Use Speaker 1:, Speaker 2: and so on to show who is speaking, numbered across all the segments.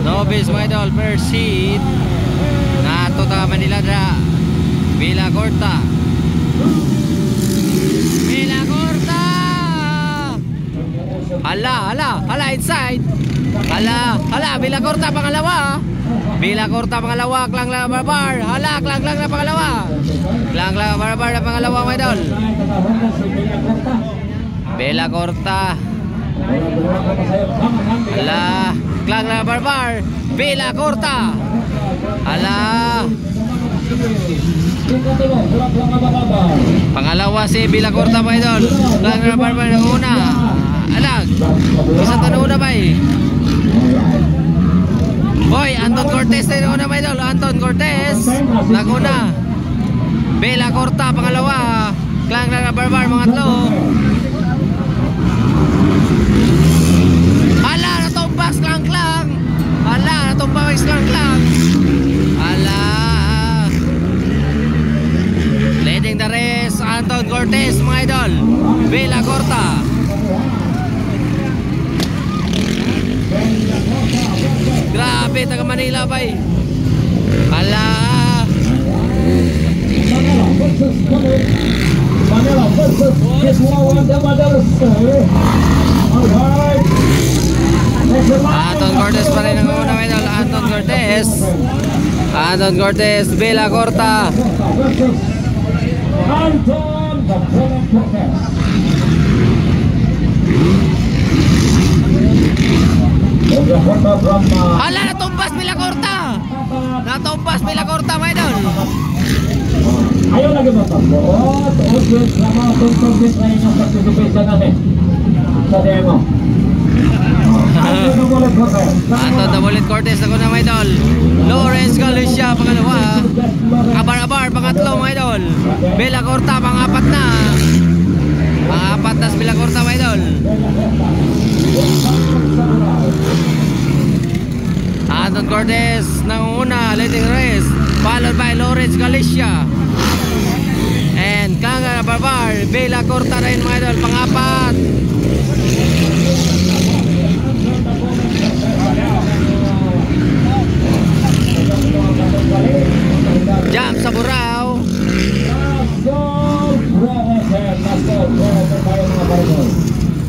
Speaker 1: Nobis mga idol, first seat. Natuta Manila dra. Villa Corta. Villa Corta. Hala inside. Hala Villa Corta pangalawa. Villa Corta pangalawa, Klang La Barbar. Hala Klang na pangalawa. Klang La Barbar na pangalawa mga idol. Villa Corta. Hala Klang La Barbar. Villa Corta. Hala. Pangalawa si Villa Corta mga idol. Klang La Barbar na una. Alag. Isa to na una ba eh. Hoy, Anton Cortez na una mga idol. Anton Cortez Laguna. Villa Corta pangalawa. Klang La Barbar mga tlo. Hala, natumbas Klang. Hala, natumbas Klang. Hala. Leading the race, Anton Cortez mga idol. Villa Corta. Grabe, taga Manila ba eh. Hala. Anton Cortez pa rin ang una mga idol. Anton Cortez, Villa Corta. Hala, natumbas Villa Corta. Natumbas Villa Corta mga idol.
Speaker 2: Ayaw lagi matapos. Audience na mga consultant na inyong participation natin sa demo.
Speaker 1: Anton Dabulit Cortez ako na mga idol. Lawrence Galicia pangalawa. Abar pangatlo mga idol. Villa Corta pangapat na. Pangapat na Villa Corta mga idol. Anton Cortez nanguna leading race, followed by Lawrence Galicia and Klang La Barbar. Villa Corta rin mga idol pangapat. Jump sa Burao.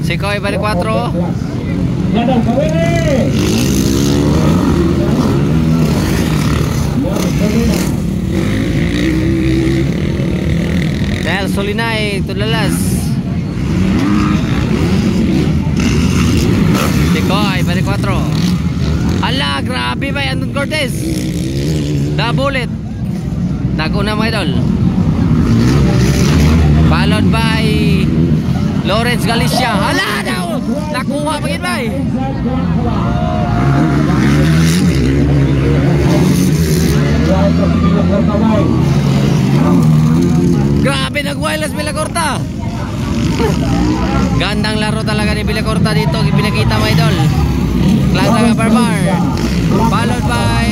Speaker 1: Sikoy balik 4. Del Solinay Tulalas. Sikoy balik 4. Hala, grabe ba Anton Cortez. Dabulit naguna mga idol, followed by Lawrence Galicia. Hala daw, nakuha pagin ba eh. Grabe, nag-wireless Villa Corta. Gandang laro talaga ni Villa Corta dito, pinakita mga idol. Klang La Barbar, followed by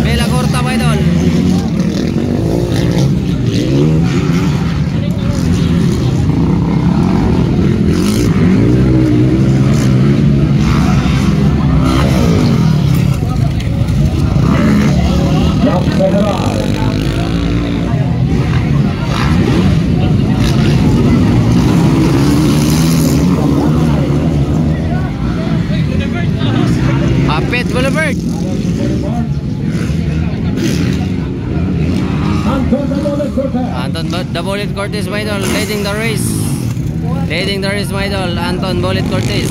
Speaker 1: Villa Corta mga idol. Apit Boulevard. Anton Dabulit Cortez my idol leading the race. Leading the race my idol, Anton Dabulit Cortez.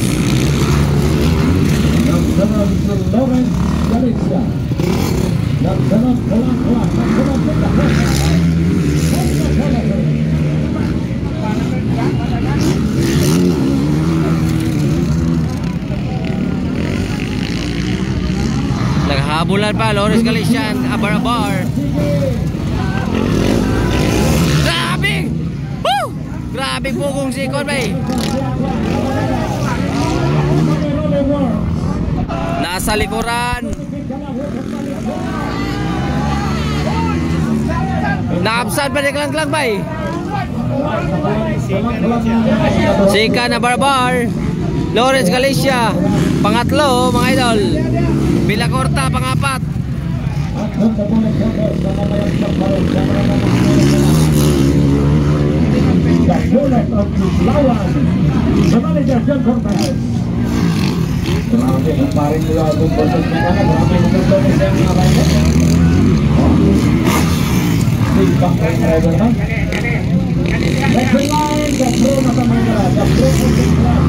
Speaker 1: Naghabulan pa Lawrence Galicia, Abar. Grabe! Woo! Grabe pugong si Conway. Nasa likuran. Naabsan pa ni Klang bay. Sika na Barbar. Lawrence Galicia. Pangatlo mga idol, Villacorta pangapat.
Speaker 2: Grabe, ang paring nila itong boses na kana. Grabe yung boses na mga bayan. Silbang kayo driver na. Next in line, the pro na sa mga. The pro of the class.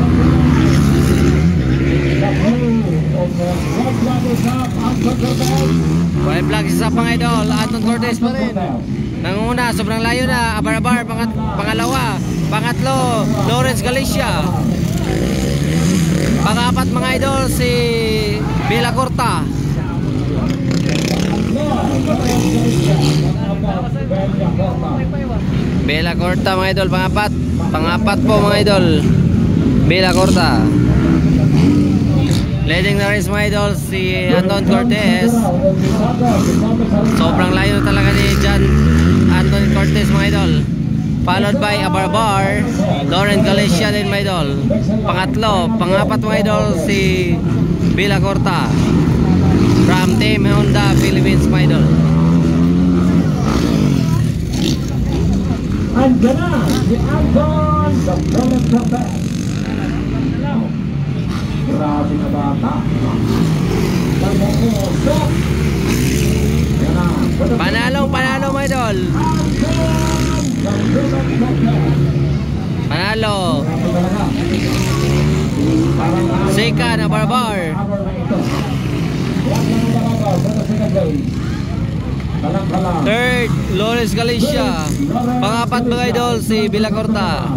Speaker 2: The pro of the white flag is up. Anton Cortez.
Speaker 1: White flag isa pang idol, Anton Cortez pa rin. Nanguna, sobrang layo na. Abar-abar, pangalawa. Pangatlo, Lawrence Galicia. Pangapat mga idol, si Villacorta. Villacorta mga idol, pangapat. Pangapat po mga idol, Villacorta. Leading the race mga idol, si Anton Cortez. Sobrang layo talaga ni John Anton Cortez mga idol. Followed by Abar-abar, Lawrence Galicia din mga idol. Pangatlo, pangapat mga idol, si Villacorta from Team Honda Philippines mga idol.
Speaker 2: Andyan na si Anton, the Lawrence Cortez. Grabe na bata.
Speaker 1: Panalong panalo mga idol. Panalo. Sika na Abar-abar. Third, Lawrence Galicia. Pangapat mga idol, si Villacorta.